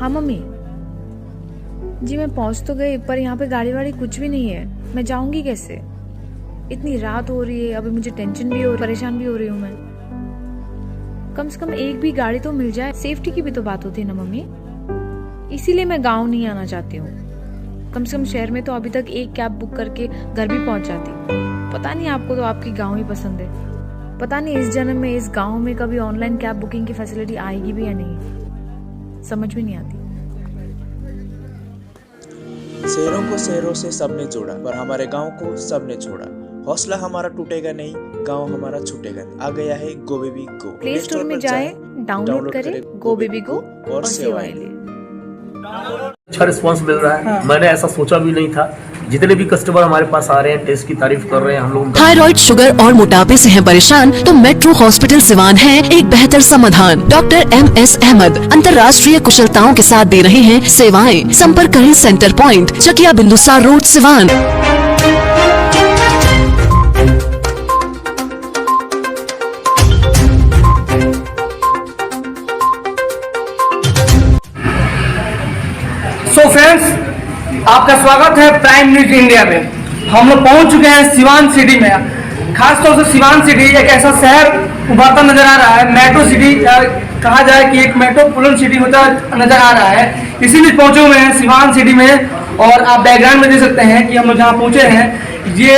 हाँ मम्मी जी, मैं पहुंच तो गई पर यहाँ पे गाड़ी वाड़ी कुछ भी नहीं है। मैं जाऊंगी कैसे? इतनी रात हो रही है, अभी मुझे टेंशन भी हो रही, परेशान भी हो रही हूँ मैं। कम से कम एक भी गाड़ी तो मिल जाए, सेफ्टी की भी तो बात होती है ना मम्मी। इसीलिए मैं गाँव नहीं आना चाहती हूँ। कम से कम शहर में तो अभी तक एक कैब बुक करके घर भी पहुंच जाती। पता नहीं, आपको तो आपकी गाँव ही पसंद है। पता नहीं इस जन्म में इस गाँव में कभी ऑनलाइन कैब बुकिंग की फैसिलिटी आएगी भी या नहीं, समझ भी नहीं आती। शहरों को शहरों से सबने जोड़ा, पर हमारे गांव को सबने छोड़ा। हौसला हमारा टूटेगा नहीं, गांव हमारा छूटेगा नहीं। आ गया है गो बेबी गो। प्ले स्टोर में जाए, डाउनलोड करें गो बेबी गो और सेवाएं लें। अच्छा रिस्पांस मिल रहा है। हाँ। मैंने ऐसा सोचा भी नहीं था। जितने भी कस्टमर हमारे पास आ रहे हैं, टेस्ट की तारीफ कर रहे हैं हम लोग। थायराइड, शुगर और मोटापे से हैं परेशान तो मेट्रो हॉस्पिटल सिवान है एक बेहतर समाधान। डॉक्टर MS अहमद अंतर्राष्ट्रीय कुशलताओं के साथ दे रहे हैं सेवाएं। संपर्क करें center point, Chakiya Bindusar road, Siwan. So friends, आपका स्वागत है प्राइम न्यूज इंडिया में। हम लोग पहुंच चुके हैं सिवान सिटी में। खासतौर से सिवान सिटी एक ऐसा शहर उभरता नजर आ रहा है। मेट्रो सिटी कहा जाए कि एक मेट्रोपोलिटन सिटी होता नजर आ रहा है। इसीलिए पहुंचे हुए हैं सिवान सिटी में। और आप बैकग्राउंड में देख सकते हैं कि हम लोग जहाँ पहुंचे हैं, ये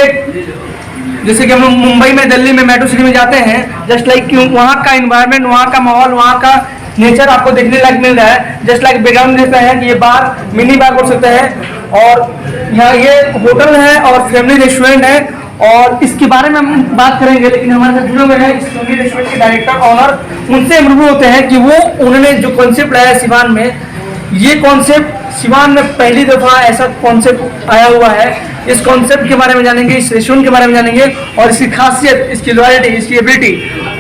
जैसे कि हम लोग मुंबई में, दिल्ली में मेट्रो सिटी में जाते हैं, जस्ट लाइक वहाँ का इन्वायरमेंट, वहाँ का माहौल, वहाँ का नेचर आपको देखने लायक मिल रहा है। जस्ट लाइक बैकग्राउंड देख रहे हैं कि ये बार, मिनी बार बोल सकते हैं। और यहाँ ये होटल है और फैमिली रेस्टोरेंट है, और इसके बारे में हम बात करेंगे। लेकिन हमारे साथ जुड़े हुए हैं इस फैमिली रेस्टोरेंट के डायरेक्टर ऑनर। उनसे हम रूबरू होते हैं कि उन्होंने जो कॉन्सेप्ट लाया है सिवान में, ये कॉन्सेप्ट सिवान में पहली दफा ऐसा कॉन्सेप्ट आया हुआ है। इस कॉन्सेप्ट के बारे में जानेंगे, इस रेस्टोरेंट के बारे में जानेंगे और इसकी खासियत, इसकी लॉयल्टी, इसकी एबिलिटी,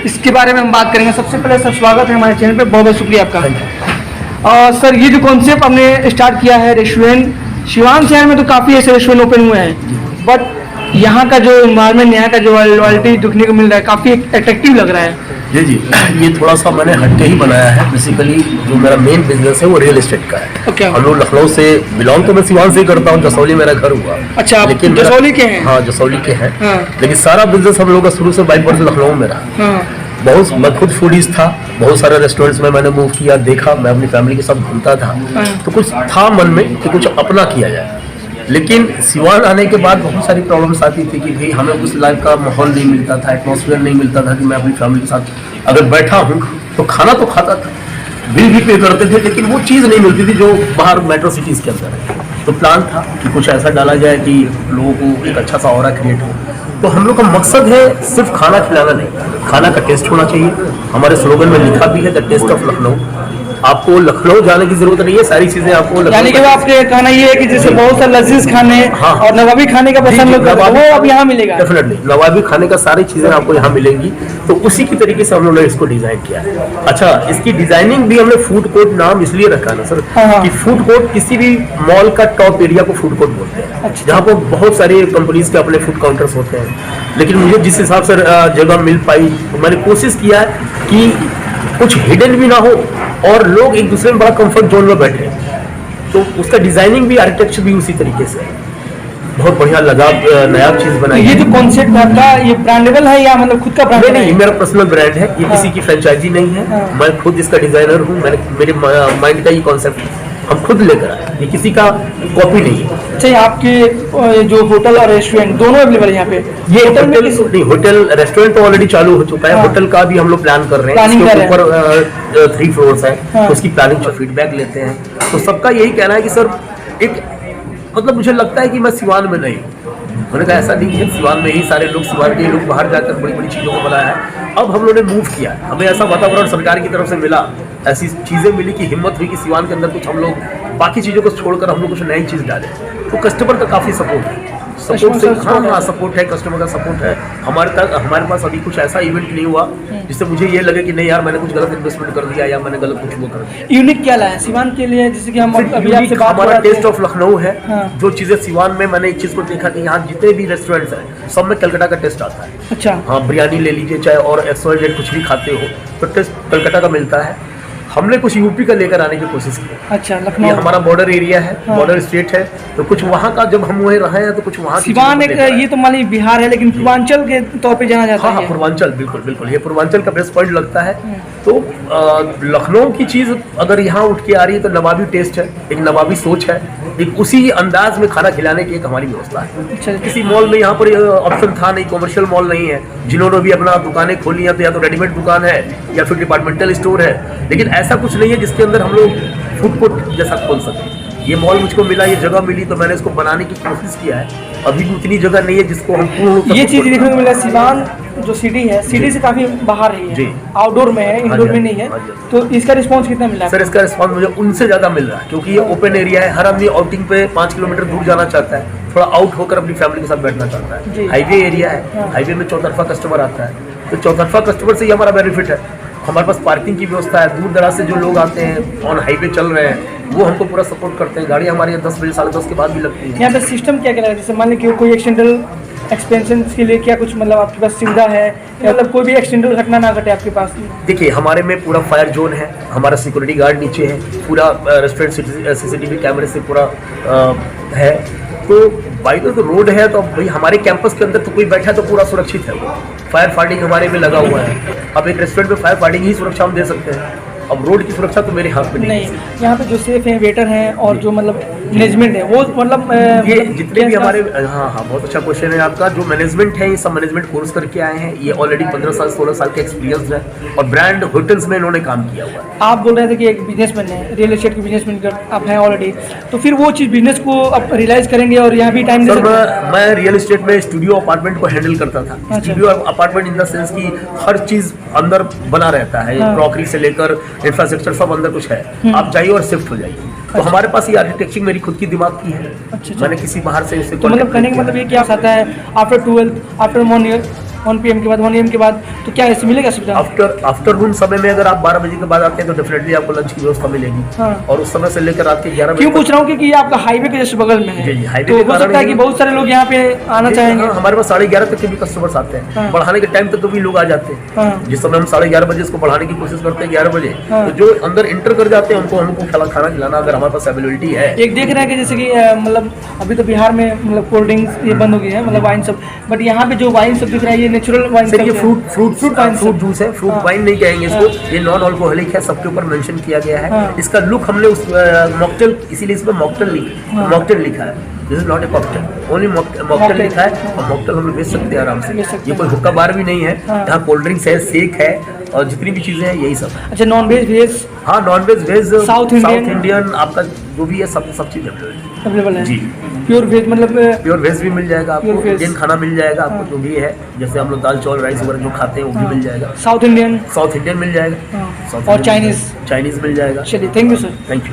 इसके बारे में हम बात करेंगे। सबसे पहले सर स्वागत है हमारे चैनल पे, बहुत बहुत शुक्रिया आपका। सर, ये जो कॉन्सेप्ट हमने स्टार्ट किया है रेस्टोरेंट, सिवान शहर में तो काफ़ी ऐसे रेस्टोरेंट ओपन हुए हैं, बट यहाँ का जो इन्वायरमेंट, यहाँ का जो लॉयल्टी देखने को मिल रहा है, काफ़ी अट्रैक्टिव लग रहा है। जी जी, ये थोड़ा सा मैंने हटके ही बनाया है। बेसिकली जो मेरा मेन बिजनेस है वो रियल एस्टेट का है। okay. हम लोग लखनऊ से बिलोंग, तो मैं सिवान से ही करता हूँ। जसौली मेरा घर हुआ। अच्छा, लेकिन जसौली के हैं? हाँ, जसौली के हैं। हाँ। लेकिन सारा बिजनेस हम लोग का शुरू से बाई बर्थ लखनऊ में रहा। हाँ। बहुत, मैं खुद फूडीज था, बहुत सारे रेस्टोरेंट्स में मैंने मूव किया, देखा, मैं अपनी फैमिली के साथ घूमता था। तो कुछ था मन में कि कुछ अपना किया जाए। लेकिन सिवान आने के बाद बहुत सारी प्रॉब्लम्स आती थी कि भाई हमें उस लाइफ का माहौल नहीं मिलता था, एटमॉस्फेयर नहीं मिलता था कि मैं अपनी फैमिली के साथ अगर बैठा हूँ तो खाना तो खाता था, बिल भी पे करते थे, लेकिन वो चीज़ नहीं मिलती थी जो बाहर मेट्रो सिटीज़ के अंदर है। तो प्लान था कि कुछ ऐसा डाला जाए कि लोगों को एक अच्छा सा ऑरा क्रिएट हो। तो हम लोग का मकसद है सिर्फ खाना खिलाना नहीं, खाना का टेस्ट होना चाहिए। हमारे स्लोगन में लिखा भी है द टेस्ट ऑफ लखनऊ। आपको लखनऊ जाने की जरूरत नहीं है, सारी चीजें आपको, यानी कि आपके कहना ये है कि जैसे बहुत सारे लजीज खाने और नवाबी खाने का पसंद लोग करते हैं, वो अब यहाँ मिलेगा। डेफिनेटली नवाबी खाने का सारी चीजें आपको यहाँ मिलेंगी। तो उसी की तरीके से हम लोगों ने इसको डिजाइन किया है। अच्छा, इसकी डिजाइनिंग भी हमने फूड कोर्ट नाम इसलिए रखा ना सर, कि फूड कोर्ट किसी भी मॉल का टॉप एरिया को फूड कोर्ट बोलते हैं। अच्छा। जहाँ पर बहुत सारी कंपनीज के अपने फूड काउंटर्स होते हैं। लेकिन मुझे जिस हिसाब से जगह मिल पाई, तो मैंने कोशिश किया कि कुछ हिडन भी ना हो और लोग एक दूसरे में बड़ा कंफर्ट जोन में बैठे। तो उसका डिजाइनिंग भी, आर्किटेक्चर भी उसी तरीके से बहुत बढ़िया लगा, नायाब चीज बनाई। ये जो कॉन्सेप्ट आपका, ये ब्रांडेबल है या मतलब खुद का ब्रांड? नहीं, मेरा पर्सनल ब्रांड है, ये किसी की फ्रेंचाइजी नहीं है। मैं खुद इसका डिजाइनर हूँ। मेरे माइंड का ये कॉन्सेप्ट हम खुद लेकर आए, ये किसी का कॉपी नहीं है। अच्छा, आपके जो होटल और रेस्टोरेंट दोनों अवेलेबल है यहाँ पे? ये होटल नहीं, होटल रेस्टोरेंट तो ऑलरेडी चालू हो चुका है। होटल का भी हम लोग प्लान कर रहे हैं। ऊपर 3 फ्लोर्स है, तो उसकी प्लानिंग का फीडबैक लेते हैं। तो सबका यही कहना है कि सर एक मतलब मुझे लगता है कि मैं सिवान में नहीं हूँ। मैंने कहा ऐसा नहीं है, सिवान में ही सारे लोग, सिवान के लोग बाहर जाकर बड़ी बड़ी चीज़ों को बनाया है। अब हम लोगों ने मूव किया, हमें ऐसा वातावरण सरकार की तरफ से मिला, ऐसी चीज़ें मिली कि हिम्मत हुई कि सिवान के अंदर कुछ हम लोग बाकी चीज़ों को छोड़कर हम लोग कुछ नई चीज़ डालें। तो कस्टमर का काफ़ी सपोर्ट है। सपोर्ट से हाँ सपोर्ट है, कस्टमर का सपोर्ट है। हमारे पास अभी कुछ ऐसा इवेंट नहीं हुआ जिससे मुझे ये लगे कि नहीं यार मैंने कुछ गलत इन्वेस्टमेंट कर दिया या मैंने गलत कुछ वो कर दिया। यूनिक क्या लाया सिवान के लिए, जैसे कि हम अभी आपसे बात हमारा टेस्ट ऑफ लखनऊ है। जो चीजें सिवान में मैंने एक चीज को देखा कि यहाँ जितने भी रेस्टोरेंट्स हैं सब में कलकत्ता का टेस्ट आता है। अच्छा, हाँ, बिरयानी ले लीजिए चाहे और XYZ कुछ भी खाते हो तो टेस्ट कलकत्ता का मिलता है। हमने कुछ यूपी का लेकर आने की कोशिश की। अच्छा, ये लखनऊ हमारा बॉर्डर एरिया है, हाँ। बॉर्डर स्टेट है, तो कुछ वहाँ का जब हम वहीं रहे हैं तो कुछ वहाँ की सिवान चीज़ों एक को लेकर ये तो मान लीजिए बिहार है, लेकिन पूर्वांचल के तौर पे जाना जाता हाँ हाँ है। पूर्वांचल, बिल्कुल बिल्कुल, ये पूर्वांचल का बेस्ट पॉइंट लगता है। तो लखनऊ की चीज़ अगर यहाँ उठ के आ रही है तो नवाबी टेस्ट है, एक नवाबी सोच है, एक उसी अंदाज में खाना खिलाने की एक हमारी व्यवस्था है। अच्छा, किसी मॉल में यहाँ पर ऑप्शन था नहीं, कमर्शियल मॉल नहीं है, जिन्होंने भी अपना दुकानें खोली हैं तो या तो रेडीमेड दुकान है या फिर डिपार्टमेंटल स्टोर है, लेकिन ऐसा कुछ नहीं है जिसके अंदर हम लोग फूड कोर्ट जैसा खोल सकें। ये मॉल मुझको मिला, ये जगह मिली तो मैंने इसको बनाने की कोशिश किया है। अभी भी उतनी जगह नहीं है जिसको हम पूर्ण रूप से ये चीज़ support देखने को कर मिला, सिवान जो सिटी है, सिटी से काफी बाहर है, जी। आउटडोर में है, इंडोर हाँ में जी, नहीं है। हाँ जी। तो इसका रिस्पॉन्स कितना मिला? सर इसका रिस्पॉन्स मुझे उनसे ज़्यादा मिल रहा है, क्योंकि ये ओपन एरिया है, हर आदमी आउटिंग पे 5 किलोमीटर दूर जाना चाहता है, थोड़ा आउट होकर अपनी फैमिली के साथ बैठना चाहता जी। है। हाईवे एरिया है, हाँ। हाईवे में चौतरफा कस्टमर आता है, तो चौतरफा कस्टमर से ही हमारा बेनिफिट है। हमारे पास पार्किंग की व्यवस्था है, दूर दराज से जो लोग आते हैं ऑन हाईवे चल रहे हैं वो हमको पूरा सपोर्ट करते हैं। गाड़ी हमारी 10 बजे 10:30 के बाद भी लगती है। यहाँ पे सिस्टम क्या क्या लगा? जैसे मान लीजिए कोई एक्सटेंडल एक्सपेंशन के लिए क्या कुछ मतलब आपके पास सुविधा है, या मतलब कोई भी एक्सटेंडल घटना ना घटे आपके पास? देखिए हमारे में पूरा फायर जोन है, हमारा सिक्योरिटी गार्ड नीचे है, पूरा रेस्टोरेंट CCTV कैमरे से पूरा है। तो बाई द रोड है तो भाई हमारे कैंपस के अंदर तो कोई बैठा है तो पूरा सुरक्षित है। वो फायर फाइटिंग हमारे में लगा हुआ है। अब एक रेस्टोरेंट में फायर फाइटिंग ही सुरक्षा हम दे सकते हैं, अब रोड की सुरक्षा तो मेरे हाथ में नहीं नहीं, है। यहाँ पे जो सेफ है, वेटर हैं और जो मतलब मैनेजमेंट है वो मतलब ये जितने भी हमारे हाँ हाँ बहुत अच्छा क्वेश्चन है आपका। जो मैनेजमेंट है ये सब मैनेजमेंट कोर्स करके आए हैं, ये ऑलरेडी 15 साल 16 साल के एक्सपीरियंस है और ब्रांड होटल्स में इन्होंने काम किया हुआ है। आप बोल रहे थे कि एक बिजनेसमैन है, रियल एस्टेट के बिजनेसमैन आप हैं ऑलरेडी, तो फिर वो चीज़ बिजनेस को आप रियलाइज करेंगे और यहाँ भी टाइम दे सर सकते हैं? मैं रियल एस्टेट में स्टूडियो अपार्टमेंट को हैंडल करता था। अच्छा। Studio apartment in the sense की हर चीज अंदर बना रहता है, हाँ। क्रॉकरी से लेकर इंफ्रास्ट्रक्चर सब अंदर कुछ है। आप जाइए और शिफ्ट हो जाइए। तो हमारे पास ये आर्किटेक्चर मेरी खुद की दिमाग की है। अच्छा। मैंने किसी बाहर से इसे तो मतलब कहने का मतलब ये क्या आता है, आफ्टर 12 आफ्टर 1 PM के बाद 1 AM के बाद तो क्या ऐसे मिलेगा सुविधा? आफ्टरनून समय में अगर आप 12 बजे के बाद आते हैं तो डेफिनेटली आपको लंच की व्यवस्था मिलेगी। हाँ। और उस समय से लेकर रात के 11 बजे क्यों पूछ रहा हूँ क्योंकि ये आपका हाईवे के जस्ट बगल में है, जी, हाईवे तो के हो कारण सकता है ही- कि बहुत सारे लोग यहाँ पे आना चाहेंगे। हाँ, हमारे पास 11:30 तक के भी कस्टमर्स आते हैं। हाँ। बढ़ाने के टाइम तक तो भी लोग आ जाते हैं। हाँ। जिस समय हम 11:30 बजे इसको बढ़ाने की कोशिश करते हैं 11 बजे, हाँ। तो जो अंदर इंटर कर जाते हैं हमको खाना खिलाना अगर हमारे पास अवेलेबिलिटी है। एक देख रहे हैं कि जैसे कि मतलब अभी तो बिहार में मतलब कोल्ड ड्रिंक्स ये बंद हो गई है, मतलब वाइन सब, बट यहाँ पे जो वाइन सब दिख रहा है ये नेचुरल वाइन सर ये फ्रूट जूस है, फ्रूट हाँ। वाइन नहीं कहेंगे इसको, ये नॉन अल्कोहलिक है, सबके ऊपर मेंशन किया गया है। हाँ। इसका लुक हमने उस मॉकटेल, इसीलिए इसमें मॉकटेल लिखा है। This is not a cocktail, only mocktail लिखा है। और मॉकटेल हम लोग बेच सकते हैं आराम से, बेच सकते ये कोई हैं। हुक्का बार भी नहीं है। हाँ। यहाँ कोल्ड ड्रिंक्स है, शेक है और जितनी भी चीजें हैं यही सब है। अच्छा, नॉन वेज वेज हाँ non veg veg south Indian आपका जो भी है सब चीज अवेलेबल है? जी। प्योर वेज मतलब प्योर वेज भी मिल जाएगा आपको, Pure veg। इंडियन खाना मिल जाएगा आपको, हाँ। जो भी है जैसे हम लोग दाल चावल राइस वगैरह जो खाते हैं वो भी मिल जाएगा। साउथ इंडियन साउथ इंडियन मिल जाएगा, हाँ। South और Indian चाइनीज मिल जाएगा। चलिए, thank you sir. Thank you.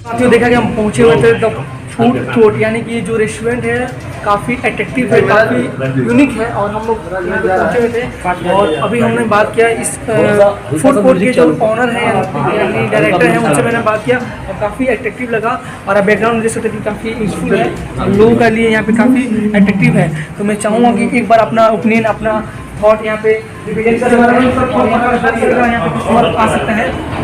साथियों देखा कि हम पहुंचे हुए थे द फूड कोर्ट, यानी कि जो रेस्टोरेंट है काफ़ी अट्रैक्टिव है, काफ़ी यूनिक है और हम लोग यहाँ पे पहुंचे हुए थे। और अभी हमने बात किया इस फूड कोर्ट के जो ऑनर हैं यानी डायरेक्टर हैं उनसे मैंने बात किया और काफ़ी अट्रैक्टिव लगा। और आप बैकग्राउंड देख सकते हैं कि काफ़ी यूजफुल है और लोगों के लिए यहाँ पे काफ़ी अट्रैक्टिव है। तो मैं चाहूँगा कि एक बार अपना ओपिनियन, अपना थॉट यहाँ पे रिप्रेजेंट करने वाला है और यहाँ पे कस्टमर आ सकता है।